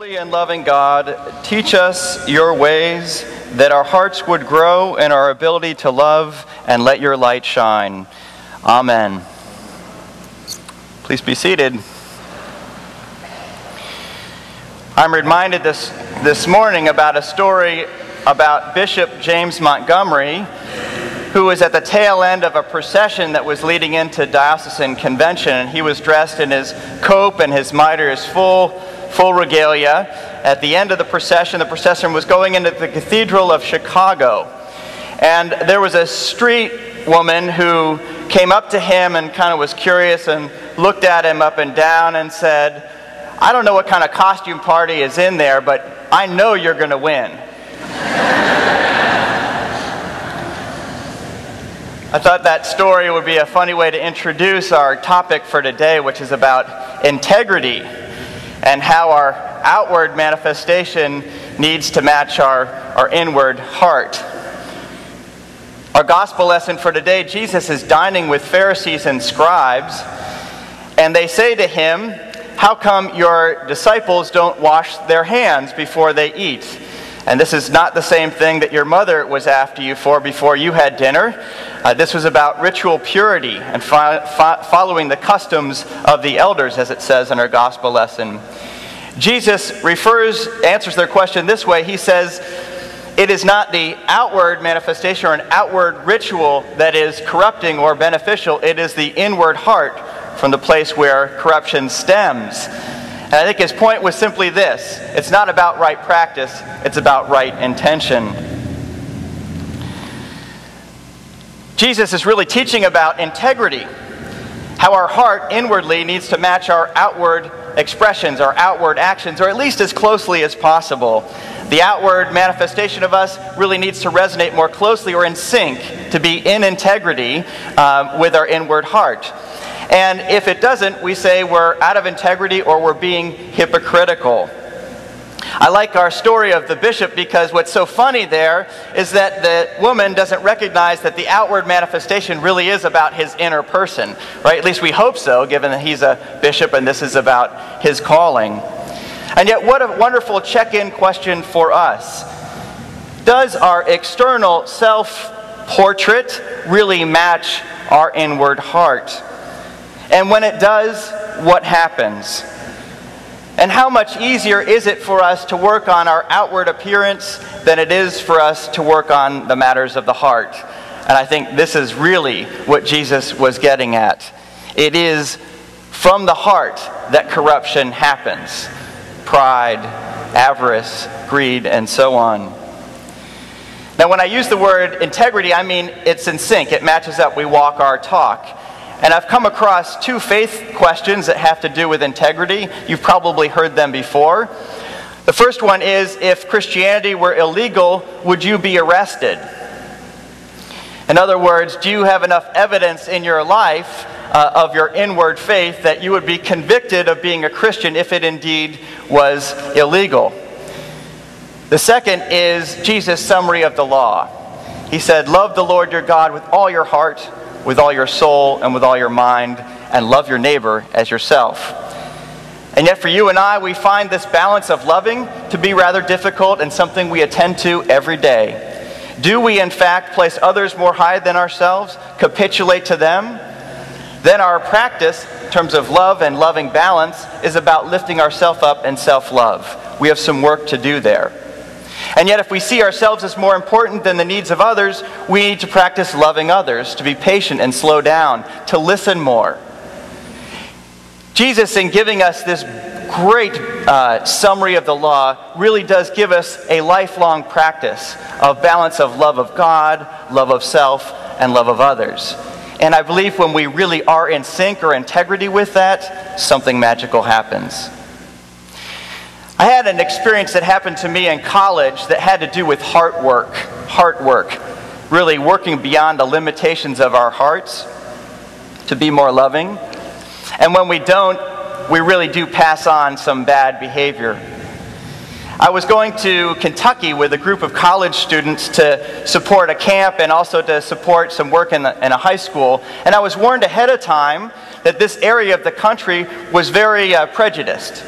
Holy and loving God, teach us your ways, that our hearts would grow in our ability to love, and let your light shine. Amen. Please be seated. I'm reminded this morning about a story about Bishop James Montgomery, who was at the tail end of a procession that was leading into diocesan convention, and he was dressed in his cope and his mitre, his full regalia. At the end of the procession was going into the Cathedral of Chicago. And there was a street woman who came up to him and kind of was curious and looked at him up and down and said, "I don't know what kind of costume party is in there, but I know you're going to win." I thought that story would be a funny way to introduce our topic for today, which is about integrity and how our outward manifestation needs to match our inward heart. Our gospel lesson for today, Jesus is dining with Pharisees and scribes, and they say to him, "How come your disciples don't wash their hands before they eat? And this is not the same thing that your mother was after you for before you had dinner." This was about ritual purity and following the customs of the elders, as it says in our gospel lesson. Jesus answers their question this way. He says, it is not the outward manifestation or an outward ritual that is corrupting or beneficial. It is the inward heart from the place where corruption stems. And I think his point was simply this: it's not about right practice, it's about right intention. Jesus is really teaching about integrity, how our heart inwardly needs to match our outward expressions, our outward actions, or at least as closely as possible. The outward manifestation of us really needs to resonate more closely or in sync to be in integrity with our inward heart. And if it doesn't, we say we're out of integrity or we're being hypocritical. I like our story of the bishop because what's so funny there is that the woman doesn't recognize that the outward manifestation really is about his inner person, right? At least we hope so, given that he's a bishop and this is about his calling. And yet, what a wonderful check-in question for us. Does our external self-portrait really match our inward heart? And when it does, what happens? And how much easier is it for us to work on our outward appearance than it is for us to work on the matters of the heart? And I think this is really what Jesus was getting at. It is from the heart that corruption happens. Pride, avarice, greed, and so on. Now, when I use the word integrity, I mean it's in sync. It matches up. We walk our talk. And I've come across two faith questions that have to do with integrity. You've probably heard them before. The first one is, if Christianity were illegal, would you be arrested? In other words, do you have enough evidence in your life of your inward faith that you would be convicted of being a Christian if it indeed was illegal? The second is Jesus' summary of the law. He said, "Love the Lord your God with all your heart, with all your soul, and with all your mind, and love your neighbor as yourself." And yet for you and I, we find this balance of loving to be rather difficult and something we attend to every day. Do we in fact place others more high than ourselves, capitulate to them? Then our practice, in terms of love and loving balance, is about lifting ourselves up in self-love. We have some work to do there. And yet if we see ourselves as more important than the needs of others, we need to practice loving others, to be patient and slow down, to listen more. Jesus, in giving us this great summary of the law, really does give us a lifelong practice of balance of love of God, love of self, and love of others. And I believe when we really are in sync or integrity with that, something magical happens. I had an experience that happened to me in college that had to do with heart work, really working beyond the limitations of our hearts to be more loving. And when we don't, we really do pass on some bad behavior. I was going to Kentucky with a group of college students to support a camp and also to support some work in a high school. And I was warned ahead of time that this area of the country was very prejudiced.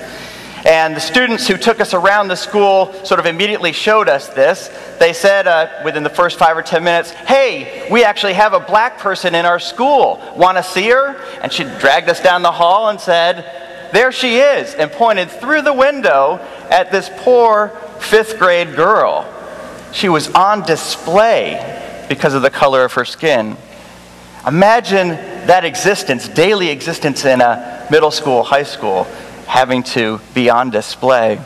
And the students who took us around the school sort of immediately showed us this. They said within the first 5 or 10 minutes, "Hey, we actually have a black person in our school. Want to see her?" And she dragged us down the hall and said, "There she is," and pointed through the window at this poor 5th grade girl. She was on display because of the color of her skin. Imagine that existence, daily existence in a middle school, high school, having to be on display.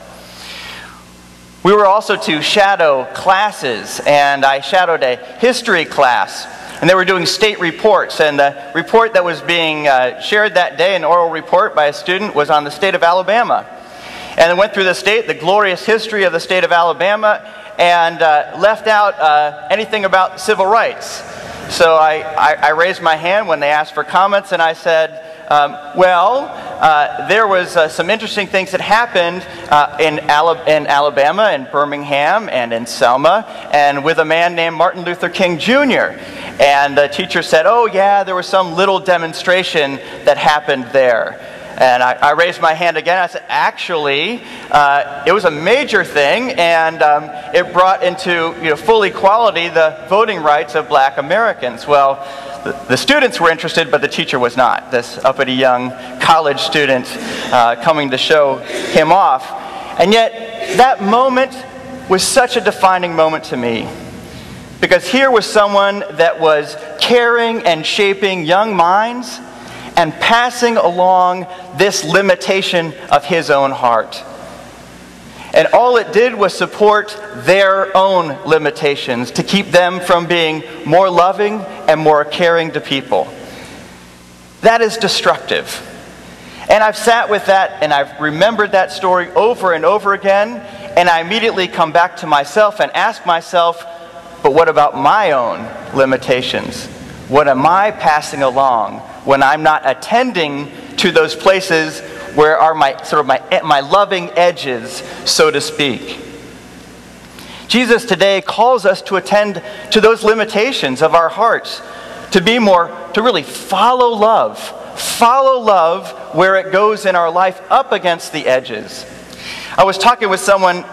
We were also to shadow classes, and I shadowed a history class, and they were doing state reports, and the report that was being shared that day, an oral report by a student, was on the state of Alabama. And it went through the state, the glorious history of the state of Alabama, and left out anything about civil rights. So I raised my hand when they asked for comments, and I said, there was some interesting things that happened in Alabama, in Birmingham, and in Selma, and with a man named Martin Luther King Jr. And the teacher said, "Oh yeah, there was some little demonstration that happened there." And I raised my hand again. I said, "Actually, it was a major thing, and it brought into full equality the voting rights of black Americans." Well, the students were interested, but the teacher was not. This uppity young college student coming to show him off. And yet, that moment was such a defining moment to me. Because here was someone that was caring and shaping young minds and passing along this limitation of his own heart. And all it did was support their own limitations to keep them from being more loving and more caring to people. That is destructive. And I've sat with that and I've remembered that story over and over again, and I immediately come back to myself and ask myself, but what about my own limitations? What am I passing along when I'm not attending to those places where are my loving edges, so to speak? Jesus today calls us to attend to those limitations of our hearts, to really follow love where it goes in our life up against the edges. I was talking with someone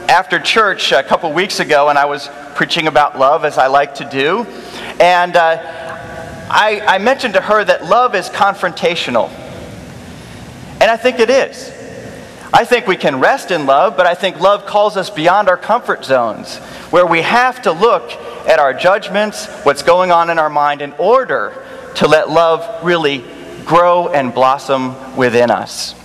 after church a couple weeks ago, and I was preaching about love, as I like to do, and I mentioned to her that love is confrontational. And I think it is. I think we can rest in love, but I think love calls us beyond our comfort zones, where we have to look at our judgments, what's going on in our mind, in order to let love really grow and blossom within us.